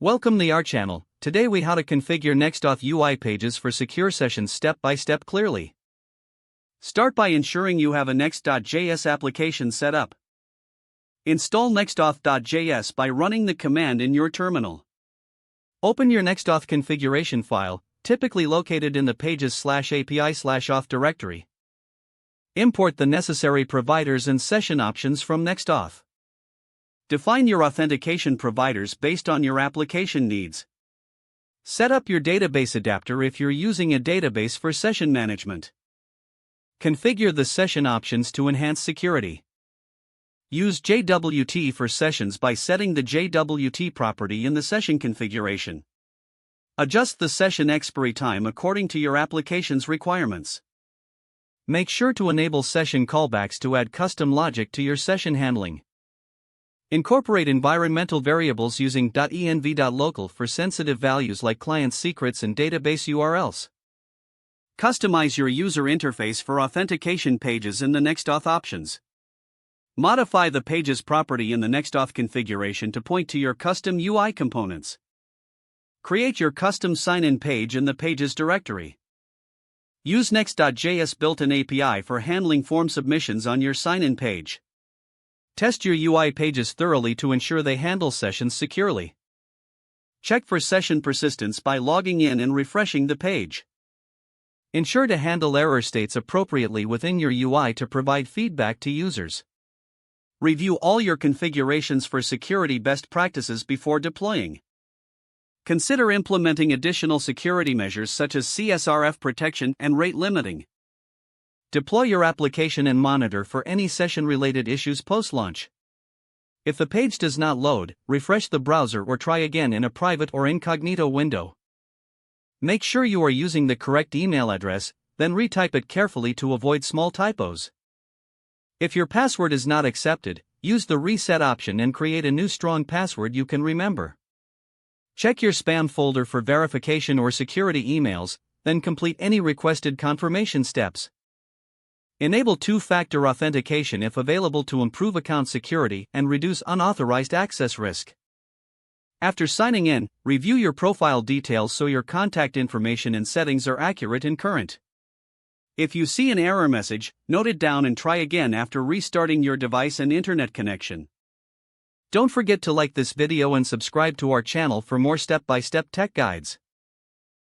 Welcome to our channel. Today we how to configure NextAuth UI pages for secure sessions step by step clearly. Start by ensuring you have a Next.js application set up. Install NextAuth.js by running the command in your terminal. Open your NextAuth configuration file, typically located in the pages/API/auth directory. Import the necessary providers and session options from NextAuth. Define your authentication providers based on your application needs. Set up your database adapter if you're using a database for session management. Configure the session options to enhance security. Use JWT for sessions by setting the JWT property in the session configuration. Adjust the session expiry time according to your application's requirements. Make sure to enable session callbacks to add custom logic to your session handling. Incorporate environmental variables using .env.local for sensitive values like client secrets and database URLs. Customize your user interface for authentication pages in the NextAuth options. Modify the pages property in the NextAuth configuration to point to your custom UI components. Create your custom sign-in page in the pages directory. Use Next.js built-in API for handling form submissions on your sign-in page. Test your UI pages thoroughly to ensure they handle sessions securely. Check for session persistence by logging in and refreshing the page. Ensure to handle error states appropriately within your UI to provide feedback to users. Review all your configurations for security best practices before deploying. Consider implementing additional security measures such as CSRF protection and rate limiting. Deploy your application and monitor for any session-related issues post-launch. If the page does not load, refresh the browser or try again in a private or incognito window. Make sure you are using the correct email address, then retype it carefully to avoid small typos. If your password is not accepted, use the reset option and create a new strong password you can remember. Check your spam folder for verification or security emails, then complete any requested confirmation steps. Enable two-factor authentication if available to improve account security and reduce unauthorized access risk. After signing in, review your profile details so your contact information and settings are accurate and current. If you see an error message, note it down and try again after restarting your device and internet connection. Don't forget to like this video and subscribe to our channel for more step-by-step tech guides.